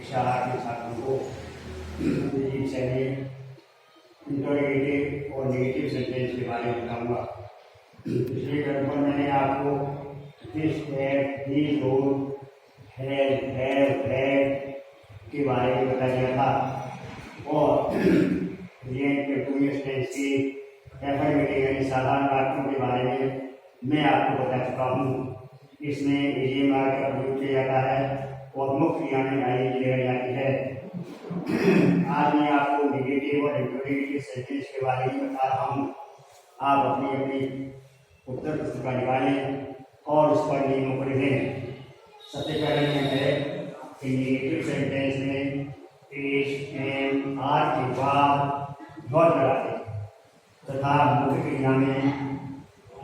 शाला के छात्रों को इंटरोगेटिव और नेगेटिव सेंटेंस के बारे में बताऊंगा। पिछले वीडियो पर मैंने आपको this, that, these, those, has, have, had के बारे में बता दिया था और कंटिन्यूअस टेंस के एफर्मेटिव यानी साधारण वाक्यों के बारे में मैं आपको बता चुका हूँ। इसमें इडियम वाक्य का प्रयोग किया जाता है और मुख्य क्रिया में आईएनजी लगाई जाती है। आज मैं आपको नेगेटिव और इंटरोगेटिव सेंटेंस के बारे में बता रहा हूँ। आप अपनी अपनी उत्तर पुस्तिका निकालें और उस पर नियमों को लिखें। सबसे पहले नियम है कि नेगेटिव सेंटेंस में इज, एम, आर के बाद नॉट लगाते तथा मुख्य क्रिया में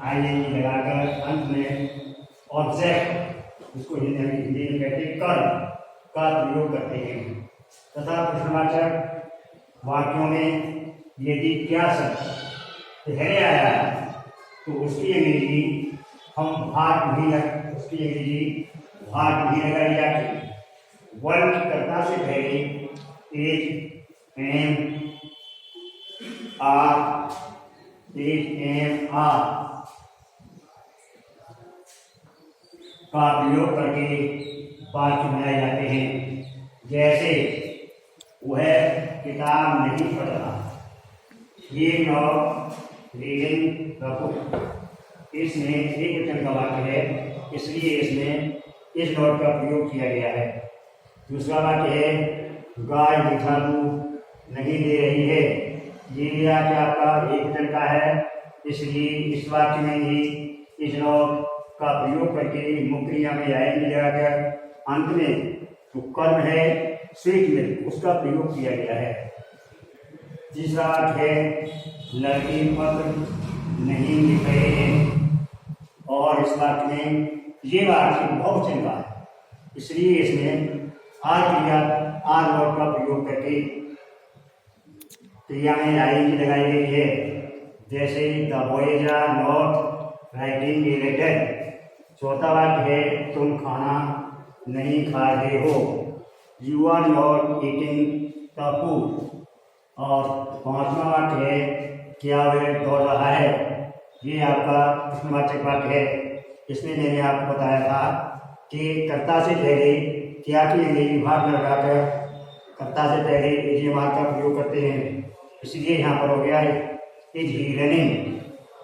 आईएनजी लगाकर अंत में ऑब्जेक्ट, जिसको हिंदी में कहते हैं कर्म, का प्रयोग करते हैं तथा प्रश्नवाचक वाक्यों में यदि क्या शब्द पहले आया है तो उसकी अंग्रेजी भाग नहीं लगाई जाती, बल्कि कर्ता से पहले इज, एम, आर का प्रयोग करके वाक्य बनाए जाते हैं। जैसे वह किताब नहीं पढ़ रहा, ये नॉट रीडिंग द बुक। इसमें एक वचन का वाक्य है, इसलिए इसमें इस नॉट का प्रयोग किया गया है। दूसरा वाक्य है गाय मीठा दूध नहीं दे रही है, ये वाक्य आपका एक वचन का है, इसलिए इस वाक्य में ही इस नॉट का प्रयोग करके मुख्य क्रिया में आएंगे लगाकर अंत में जो कर्म है स्वीट मिल्क, उसका प्रयोग किया गया है। तीसरा वाक्य है लड़के पत्र नहीं लिख रहे हैं और इस वाक्य में ये वाक्य बहुवचन का है, इसलिए इसमें आर क्रिया आर वर्ड का प्रयोग करके क्रिया में आईएनजी लगाई गई है। जैसे the boys are not writing a letter. चौथा वाक्य है तुम खाना नहीं खा रहे हो, you are not eating the food. और पांचवा वाक्य है क्या वह दौड़ रहा है, ये आपका प्रश्नवाचक वाक्य है। इसमें मैंने आपको बताया था कि कर्ता से पहले क्या की अंग्रेजी भाग लगाकर कर्ता से पहले इडियम का प्रयोग करते हैं, इसलिए यहाँ पर हो गया इज ही रनिंग।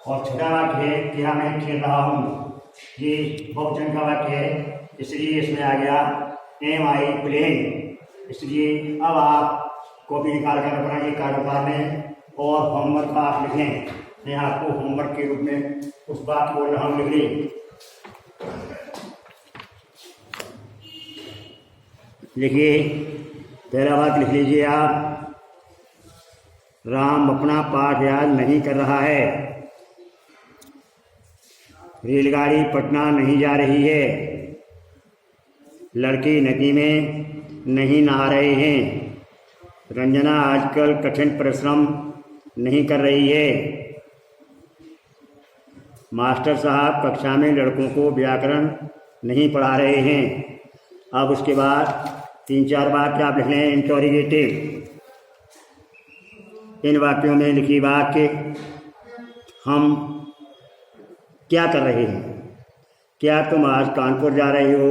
और छठा वाक्य है क्या मैं खेल रहा हूँ, ये बहुवचन का वाक्य है, इसलिए इसमें आ गया एम आई प्लेइंग। इसलिए अब आप कॉपी निकाल कर अपना ये कार्ड उतार लें और होमवर्क का आप लिखें। मैं आपको होमवर्क के रूप में उस बात बोल रहा हूँ, लिख लें। लिखिए, पहला बात लिख लीजिए आप, राम अपना पाठ याद नहीं कर रहा है, रेलगाड़ी पटना नहीं जा रही है, लड़के नदी में नहीं नहा रहे हैं, रंजना आजकल कठिन परिश्रम नहीं कर रही है, मास्टर साहब कक्षा में लड़कों को व्याकरण नहीं पढ़ा रहे हैं। अब उसके बाद 3-4 वाक्य आप लिख लें इंटरोगेटिव। इन वाक्यों में लिखी वाक्य हम क्या कर रहे हैं, क्या तुम आज कानपुर जा रहे हो,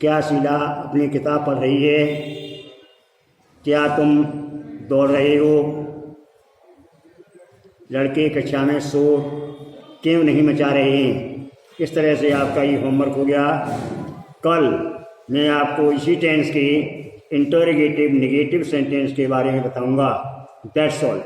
क्या शीला अपनी किताब पढ़ रही है, क्या तुम दौड़ रहे हो, लड़के कक्षा में शोर क्यों नहीं मचा रहे हैं। इस तरह से आपका ये होमवर्क हो गया। कल मैं आपको इसी टेंस के इंटरोगेटिव नेगेटिव सेंटेंस के बारे में बताऊंगा। That's all.